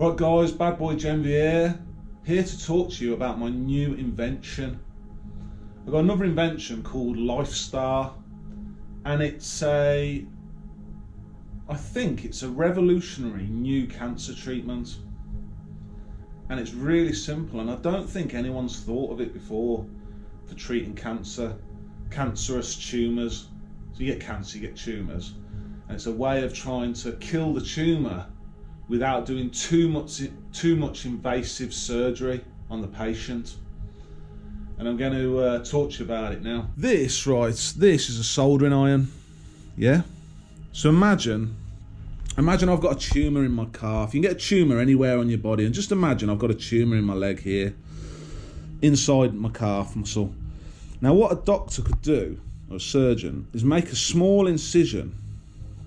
Right guys, BadBoy Jenvey here to talk to you about my new invention. I've got another invention called Lifestar, and I think it's a revolutionary new cancer treatment. And it's really simple, and I don't think anyone's thought of it before for treating cancer, cancerous tumours. So you get cancer, you get tumours, and it's a way of trying to kill the tumour without doing too much invasive surgery on the patient. And I'm going to talk to you about it now. This is a soldering iron, yeah? So imagine I've got a tumour in my calf. You can get a tumour anywhere on your body, and just imagine I've got a tumour in my leg here, inside my calf muscle. Now what a doctor could do, or a surgeon, is make a small incision,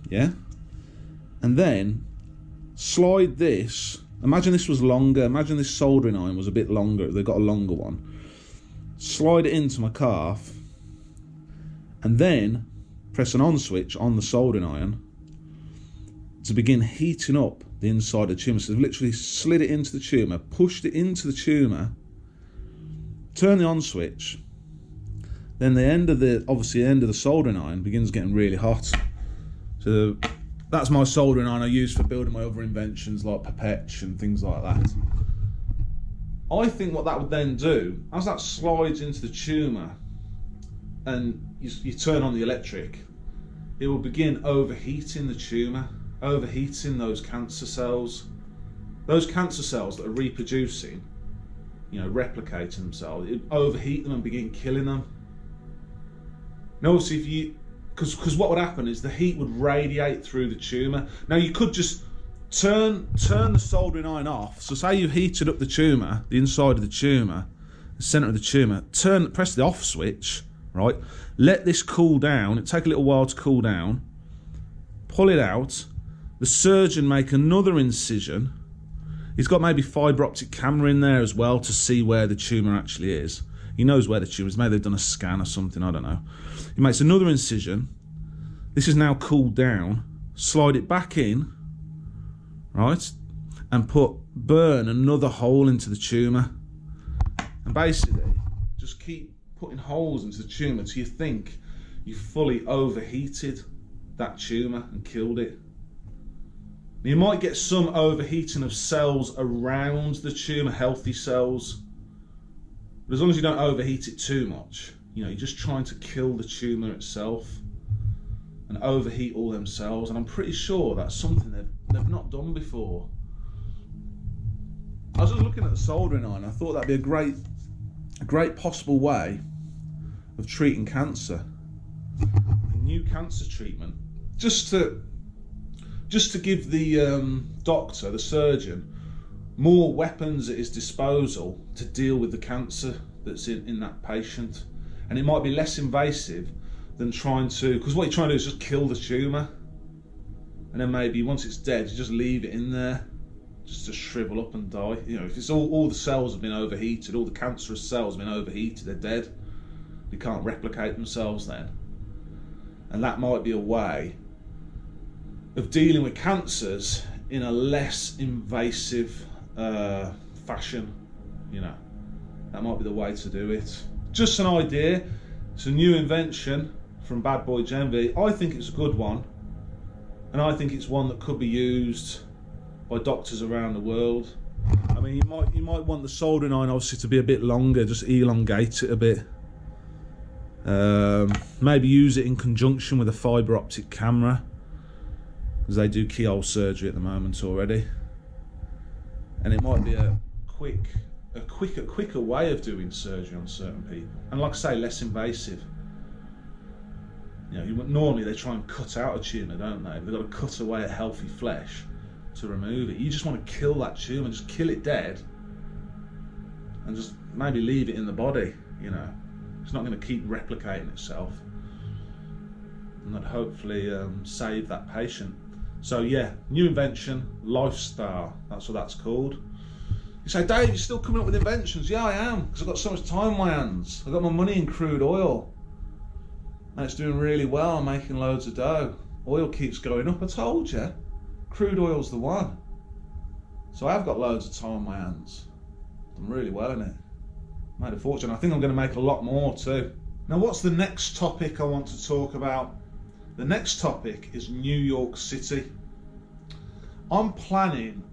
yeah? And then slide this, imagine this was longer, imagine this soldering iron was a bit longer, they've got a longer one. Slide it into my calf, and then press an on switch on the soldering iron to begin heating up the inside of the tumour. So they've literally slid it into the tumour, pushed it into the tumour, turn the on switch, then the end of the soldering iron begins getting really hot. So that's my soldering iron I use for building my other inventions like Perpetual and things like that. I think what that would then do, as that slides into the tumour and you turn on the electric, it will begin overheating the tumour, overheating those cancer cells. Those cancer cells that are reproducing, replicating themselves, it overheat them and begin killing them. Now obviously because what would happen is the heat would radiate through the tumour. Now you could just turn the soldering iron off. So say you've heated up the tumour, the inside of the tumour, the centre of the tumour, press the off switch, right? Let this cool down, it'll take a little while to cool down, pull it out, the surgeon make another incision. He's got maybe fibre optic camera in there as well to see where the tumour actually is. He knows where the tumour is. Maybe they've done a scan or something, I don't know. He makes another incision. This is now cooled down. Slide it back in, right? And burn another hole into the tumour. And basically, just keep putting holes into the tumour till you think you fully overheated that tumour and killed it. Now, you might get some overheating of cells around the tumour, healthy cells. But as long as you don't overheat it too much, you're just trying to kill the tumour itself and overheat all them cells. And I'm pretty sure that's something they've not done before. I was just looking at the soldering iron. I thought that'd be a great possible way of treating cancer. A new cancer treatment, just to give the doctor, the surgeon, more weapons at his disposal to deal with the cancer that's in that patient. And it might be less invasive than trying to, because what you're trying to do is just kill the tumour, and then maybe once it's dead you just leave it in there just to shrivel up and die. If it's all the cells have been overheated, all the cancerous cells have been overheated, they're dead, they can't replicate themselves then. And that might be a way of dealing with cancers in a less invasive fashion. That might be the way to do it. Just an idea. It's a new invention from BadBoy Jenvey. I think it's a good one, and I think it's one that could be used by doctors around the world. I mean, you might want the soldering iron obviously to be a bit longer, just elongate it a bit. Maybe use it in conjunction with a fibre optic camera, because they do keyhole surgery at the moment already, and it might be a quicker way of doing surgery on certain people, and like I say, less invasive. Normally they try and cut out a tumour, don't they? They've got to cut away at healthy flesh to remove it. You just want to kill that tumour, just kill it dead, and just maybe leave it in the body. It's not going to keep replicating itself, and that hopefully save that patient. So yeah, new invention, Lifestar, that's what that's called. You say, Dave, you're still coming up with inventions? Yeah, I am, because I've got so much time on my hands. I've got my money in crude oil, and it's doing really well. I'm making loads of dough. Oil keeps going up. I told you, crude oil's the one. So I have got loads of time on my hands. Done really well in it. Made a fortune. I think I'm going to make a lot more too. Now, what's the next topic I want to talk about? The next topic is New York City. I'm planning,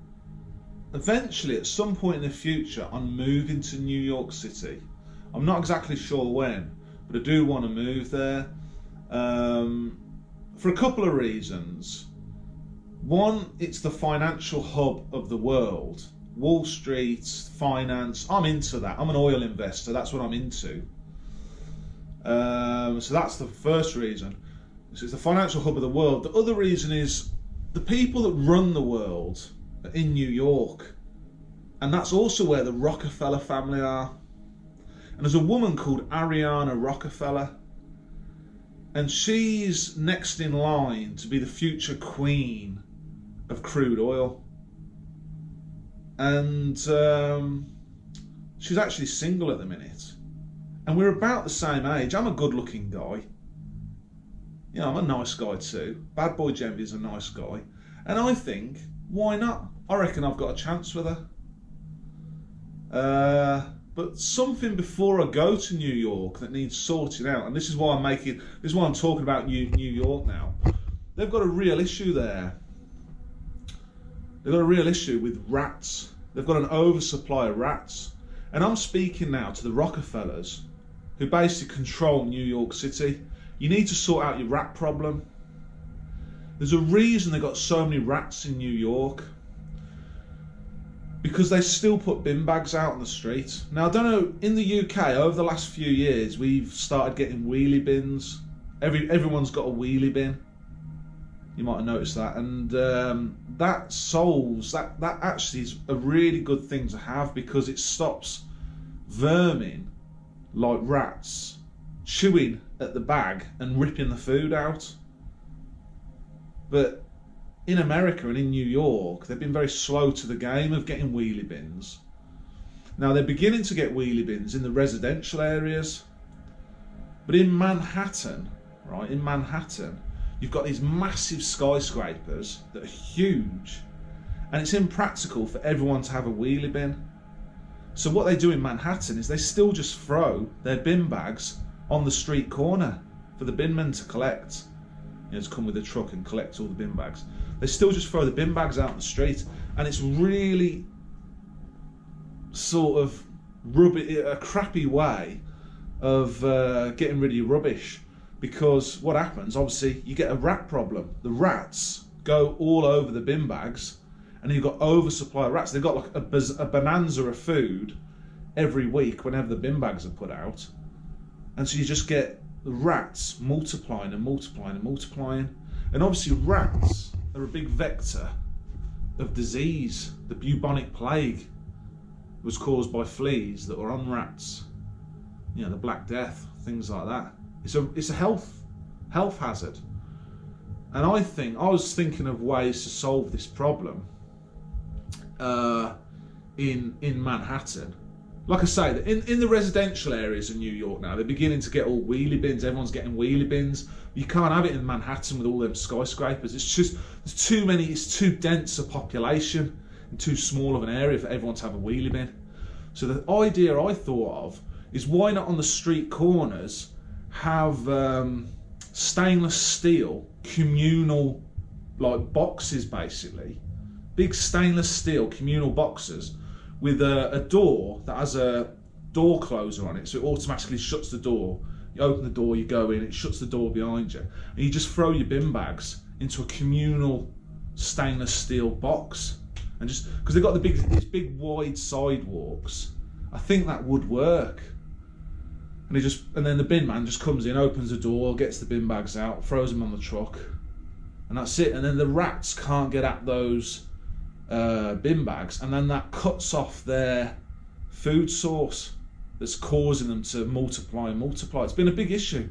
eventually at some point in the future, on moving to New York City. I'm not exactly sure when, but I do want to move there for a couple of reasons. One, it's the financial hub of the world. Wall Street, finance, I'm into that. I'm an oil investor, that's what I'm into. So that's the first reason. So it's the financial hub of the world. The other reason is the people that run the world are in New York. And that's also where the Rockefeller family are. And there's a woman called Ariana Rockefeller. And she's next in line to be the future queen of crude oil. And she's actually single at the minute. And we're about the same age. I'm a good looking guy. You know, I'm a nice guy too. BadBoy Jenvey is a nice guy. And I think, why not? I reckon I've got a chance with her. But something before I go to New York that needs sorting out, and this is why I'm talking about New York now. They've got a real issue there. They've got a real issue with rats. They've got an oversupply of rats. And I'm speaking now to the Rockefellers, who basically control New York City. You need to sort out your rat problem. There's a reason they've got so many rats in New York. Because they still put bin bags out on the street. Now, I don't know, in the UK, over the last few years, we've started getting wheelie bins. Everyone's got a wheelie bin. You might have noticed that. And that solves, that actually is a really good thing to have, because it stops vermin like rats chewing at the bag and ripping the food out. But in America and in New York, they've been very slow to the game of getting wheelie bins. Now, they're beginning to get wheelie bins in the residential areas. But in Manhattan, right, in Manhattan, you've got these massive skyscrapers that are huge, and it's impractical for everyone to have a wheelie bin. So what they do in Manhattan is they still just throw their bin bags on the street corner for the bin men to collect. You know, to come with a truck and collect all the bin bags. They still just throw the bin bags out on the street, and it's really sort of a crappy way of getting rid of your rubbish. Because what happens, obviously, you get a rat problem. The rats go all over the bin bags, and you've got oversupply of rats. They've got like a bonanza of food every week whenever the bin bags are put out. And so you just get the rats multiplying and multiplying and multiplying. And obviously rats are a big vector of disease. The bubonic plague was caused by fleas that were on rats. You know, the Black Death, things like that. It's a health hazard. And I was thinking of ways to solve this problem in Manhattan. Like I say, in the residential areas of New York now, they're beginning to get all wheelie bins. Everyone's getting wheelie bins. You can't have it in Manhattan with all them skyscrapers. It's just, there's too many, it's too dense a population and too small of an area for everyone to have a wheelie bin. So the idea I thought of is, why not on the street corners have stainless steel communal like boxes, basically big stainless steel communal boxes with a door that has a door closer on it, so it automatically shuts the door. You open the door, you go in, it shuts the door behind you, and you just throw your bin bags into a communal stainless steel box. And just because they've got these big wide sidewalks, I think that would work. And then the bin man just comes in, opens the door, gets the bin bags out, throws them on the truck, and that's it. And then the rats can't get at those bin bags, and then that cuts off their food source that's causing them to multiply and multiply. It's been a big issue.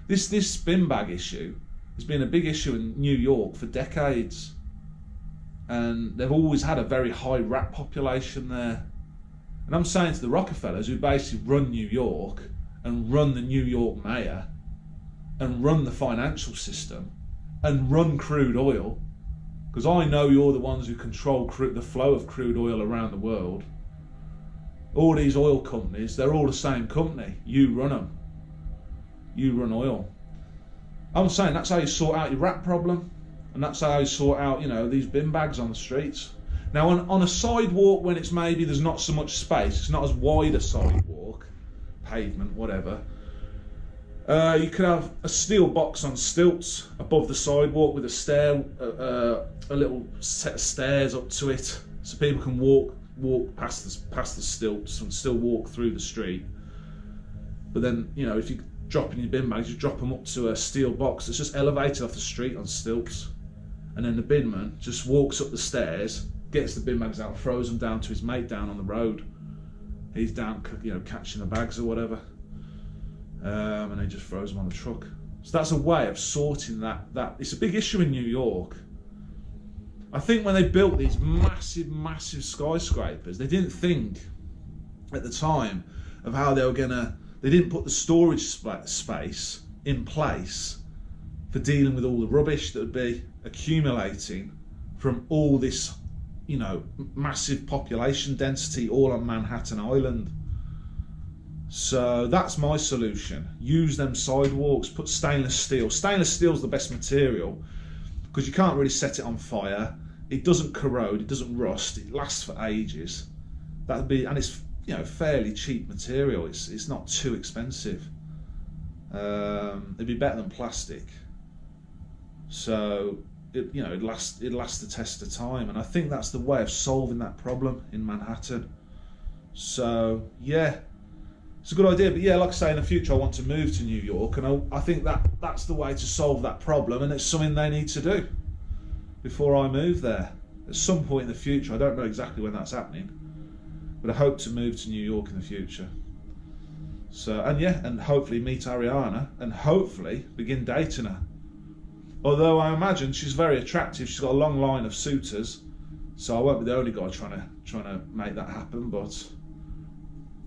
This bin bag issue has been a big issue in New York for decades, and they've always had a very high rat population there. And I'm saying to the Rockefellers, who basically run New York and run the New York mayor and run the financial system and run crude oil, because I know you're the ones who control the flow of crude oil around the world. All these oil companies, they're all the same company. You run them. You run oil. I'm saying that's how you sort out your rat problem, and that's how you sort out, you know, these bin bags on the streets. Now, on a sidewalk, when it's maybe there's not so much space, it's not as wide a sidewalk, pavement, whatever. You could have a steel box on stilts above the sidewalk with a stair, a little set of stairs up to it, so people can walk past the stilts and still walk through the street. But then, you know, if you drop in your bin bags, you drop them up to a steel box that's just elevated off the street on stilts, and then the binman just walks up the stairs, gets the bin bags out, throws them down to his mate down on the road. He's down, you know, catching the bags or whatever, and he just throws them on the truck. So that's a way of sorting that. It's a big issue in New York. I think when they built these massive skyscrapers, they didn't think at the time of how they were gonna. They didn't put the storage space in place for dealing with all the rubbish that would be accumulating from all this, you know, massive population density all on Manhattan Island. So that's my solution. Use them sidewalks, put stainless steel. Stainless steel is the best material because you can't really set it on fire. It doesn't corrode, it doesn't rust, it lasts for ages. That'd be, and it's, you know, fairly cheap material. It's not too expensive. It'd be better than plastic. So it'd last the test of time, and I think that's the way of solving that problem in Manhattan. So yeah, it's a good idea. But yeah, like I say, in the future I want to move to New York, and I think that's the way to solve that problem, and it's something they need to do before I move there at some point in the future. I don't know exactly when that's happening, but I hope to move to New York in the future. So, and yeah, and hopefully meet Ariana and hopefully begin dating her. Although I imagine she's very attractive, she's got a long line of suitors, so I won't be the only guy trying to make that happen. But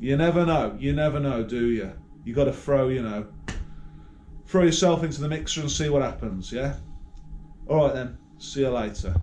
you never know, do you? You got to throw yourself into the mixer and see what happens. Yeah. All right then. See you later.